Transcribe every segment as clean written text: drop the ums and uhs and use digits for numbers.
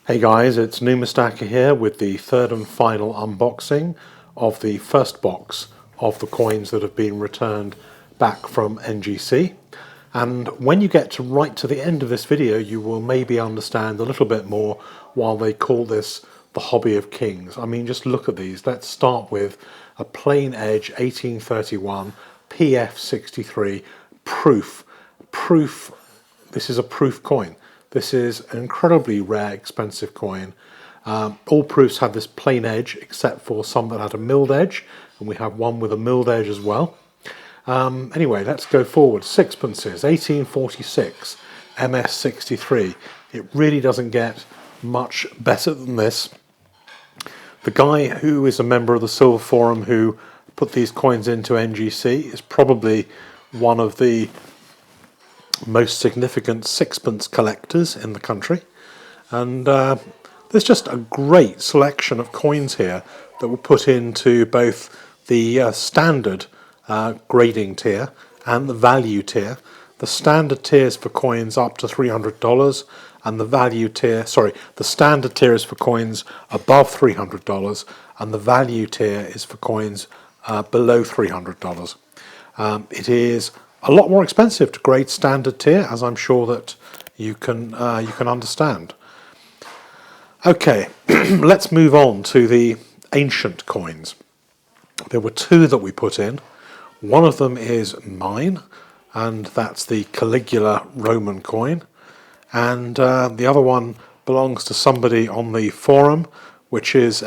Hey guys, it's Numistacker here with the third and final unboxing of the first box of the coins that have been returned back from NGC. And when you get to right to the end of this video, you will maybe understand a little bit more why they call this the hobby of kings. I mean, just look at these. Let's start with a plain edge 1831 PF63 proof. This is a proof coin. This is an incredibly rare, expensive coin. All proofs have this plain edge, except for some that had a milled edge, and we have one with a milled edge as well. Anyway, let's go forward. Sixpences, 1846, MS63. It really doesn't get much better than this. The guy who is a member of the Silver Forum who put these coins into NGC is probably one of the most significant sixpence collectors in the country, and there's just a great selection of coins here that were put into both the standard grading tier and the value tier. The standard tiers for coins up to $300, and the value tier, the standard tier is for coins above $300, and the value tier is for coins below $300. It is a lot more expensive to grade standard tier, as I'm sure that you can understand. Okay, let's move on to the ancient coins. There were two that we put in. One of them is mine, and that's the Caligula Roman coin. And the other one belongs to somebody on the forum, which is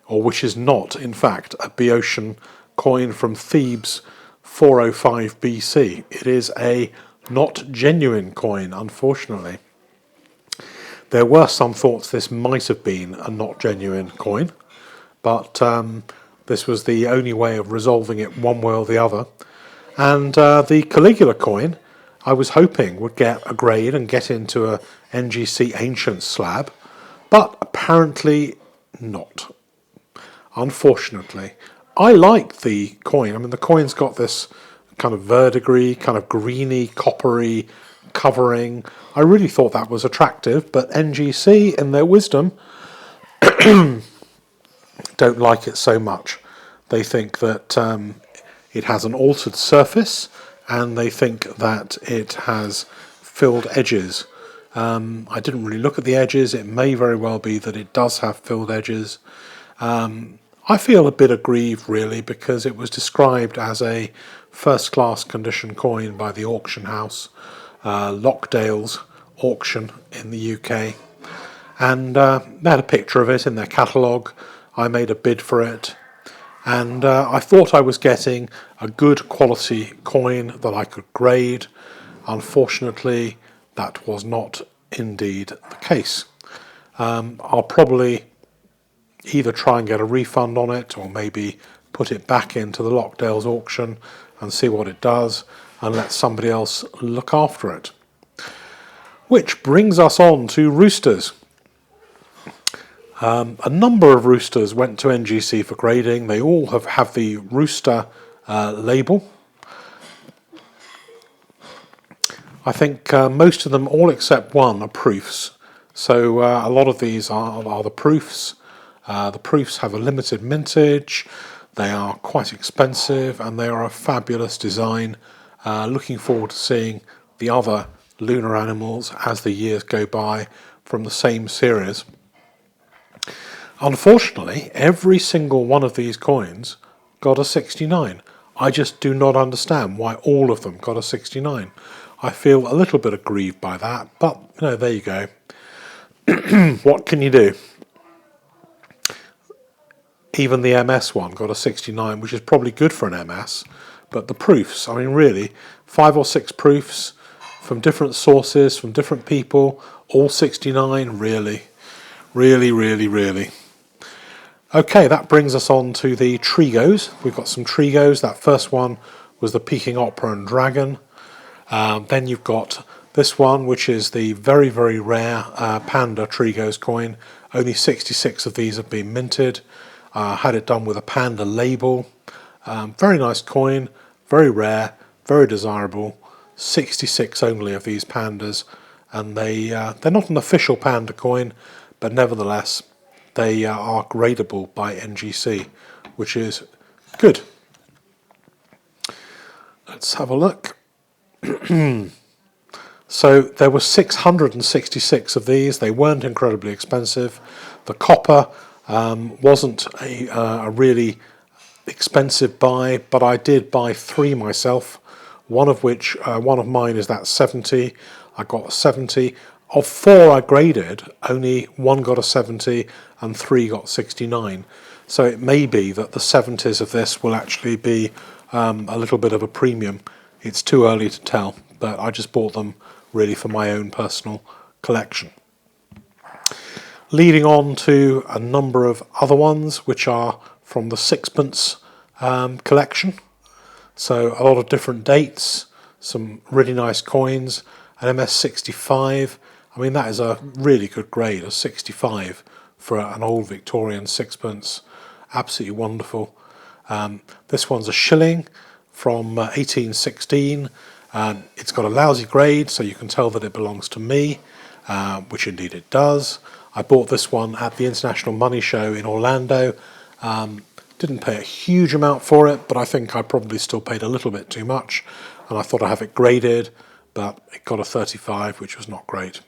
which is not, in fact, a Boeotian coin from Thebes 405 BC. It is a not genuine coin, unfortunately. There were some thoughts this might have been a not genuine coin, but this was the only way of resolving it one way or the other. And the Caligula coin, I was hoping would get a grade and get into a NGC Ancient slab, but apparently not. Unfortunately. I like the coin. I mean, the coin's got this kind of verdigris, kind of greeny, coppery covering. I really thought that was attractive, but NGC, in their wisdom, don't like it so much. They think that it has an altered surface, and they think that it has filled edges. I didn't really look at the edges. It may very well be that it does have filled edges. I feel a bit aggrieved, really, because it was described as a first-class condition coin by the auction house, Lockdale's auction in the UK. And they had a picture of it in their catalogue. I made a bid for it. And I thought I was getting a good quality coin that I could grade. Unfortunately, that was not indeed the case. I'll probably either try and get a refund on it, or maybe put it back into the Lockdale's auction and see what it does, and let somebody else look after it. Which brings us on to roosters. A number of roosters went to NGC for grading. They all have the rooster label. I think most of them, all except one, are proofs. So a lot of these are the proofs. The proofs have a limited mintage, they are quite expensive, and they are a fabulous design. Looking forward to seeing the other lunar animals as the years go by from the same series. Unfortunately, every single one of these coins got a 69. I just do not understand why all of them got a 69. I feel a little bit aggrieved by that, but there you go. What can you do? Even the MS one got a 69, which is probably good for an MS, but the proofs, I mean, really, 5 or 6 proofs from different sources, from different people, all 69, really. Okay, that brings us on to the Trigos. We've got some Trigos. That first one was the Peking Opera and Dragon. Then you've got this one, which is the very, very rare Panda Trigos coin. Only 66 of these have been minted. Had it done with a Panda label. Very nice coin, very rare, very desirable. 66 only of these pandas. and they're not an official Panda coin, but nevertheless they are gradable by NGC, which is good. Let's have a look. So there were 666 of these. They weren't incredibly expensive. The copper wasn't a really expensive buy, but I did buy 3 myself. One of mine is that 70. I got a 70. Of 4 I graded, only 1 got a 70 and 3 got 69. So it may be that the 70s of this will actually be a little bit of a premium. It's too early to tell, but I just bought them really for my own personal collection. Leading on to a number of other ones which are from the sixpence collection. So a lot of different dates, some really nice coins, an MS65. I mean, that is a really good grade, a 65 for an old Victorian sixpence. Absolutely wonderful. This one's a shilling from 1816. It's got a lousy grade, so you can tell that it belongs to me, which indeed it does. I bought this one at the International Money Show in Orlando. Didn't pay a huge amount for it, but I think I probably still paid a little bit too much, and I thought I'd have it graded, but it got a 35, which was not great.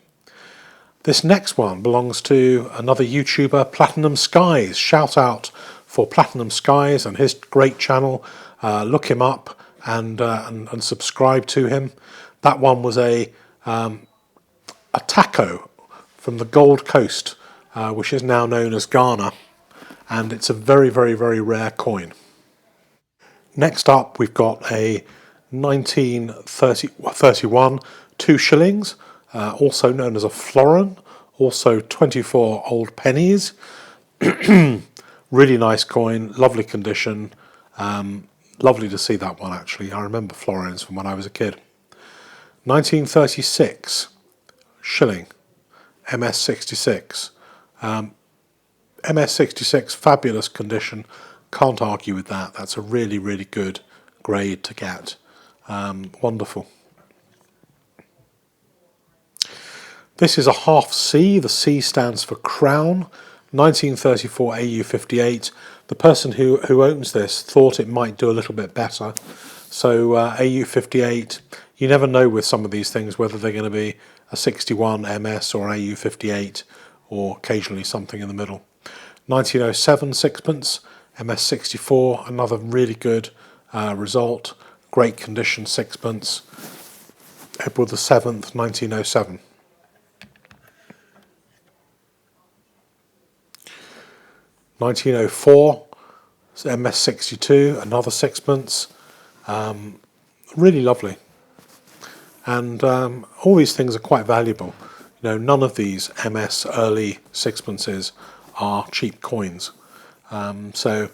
This next one belongs to another YouTuber, Platinum Skies. Shout out for Platinum Skies and his great channel. Look him up and subscribe to him. That one was a taco from the Gold Coast, which is now known as Ghana, and it's a very, very, very rare coin. Next up, we've got a 1931 2 shillings, also known as a florin, also 24 old pennies. Really nice coin, lovely condition. Lovely to see that one, actually. I remember florins from when I was a kid. 1936 shilling, MS66. MS66, fabulous condition. Can't argue with that. That's a really, really good grade to get. Wonderful. This is a half C. The C stands for Crown. 1934 AU58. The person who owns this thought it might do a little bit better. So AU58, you never know with some of these things whether they're going to be a 61 MS or AU58 or occasionally something in the middle. 1907 sixpence, MS64, another really good result. Great condition sixpence. Edward the 7th, 1907. 1904, MS62, another sixpence. Really lovely. And all these things are quite valuable. You know, none of these MS early sixpences are cheap coins. So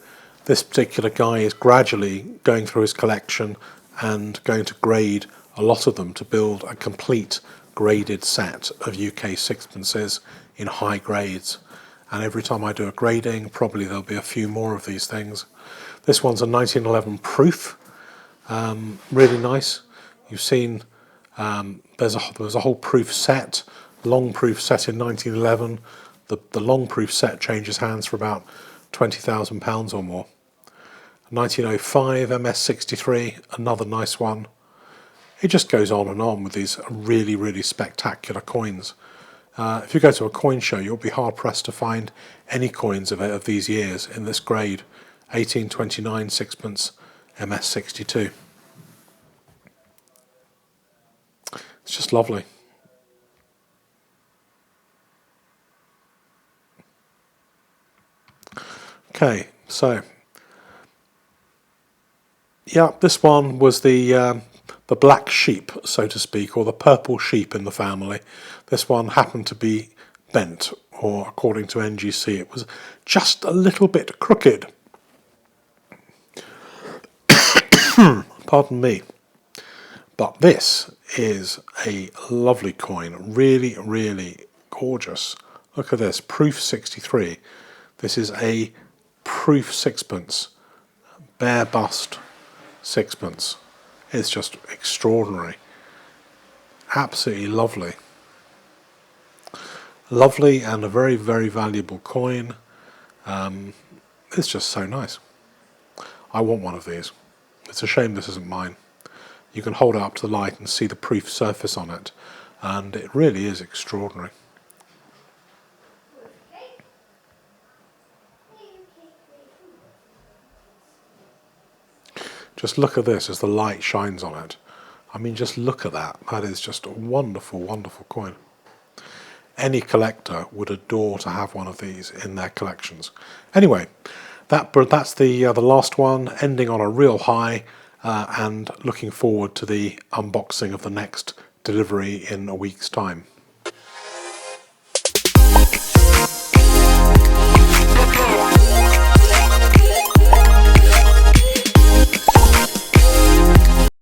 this particular guy is gradually going through his collection and going to grade a lot of them to build a complete graded set of UK sixpences in high grades. And every time I do a grading, probably there'll be a few more of these things. This one's a 1911 proof, really nice. You've seen there was a whole proof set, long proof set in 1911. The long proof set changes hands for about £20,000 or more. 1905 MS63, another nice one. It just goes on and on with these really, really spectacular coins. If you go to a coin show, you'll be hard pressed to find any coins of these years in this grade. 1829 sixpence, MS62. It's just lovely. Okay, so yeah, this one was the black sheep, so to speak, or the purple sheep in the family. This one happened to be bent, or according to NGC, it was just a little bit crooked. Pardon me. But this is a lovely coin, really, really gorgeous. Look at this, proof 63. This is a proof sixpence, bare bust sixpence. It's just extraordinary. Absolutely lovely. Lovely and a very, very valuable coin. It's just so nice. I want one of these. It's a shame this isn't mine. You can hold it up to the light and see the proof surface on it, and it really is extraordinary. Just look at this as the light shines on it. I mean, just look at that. That is just a wonderful, wonderful coin. Any collector would adore to have one of these in their collections. Anyway, that's the last one, ending on a real high, and looking forward to the unboxing of the next delivery in a week's time.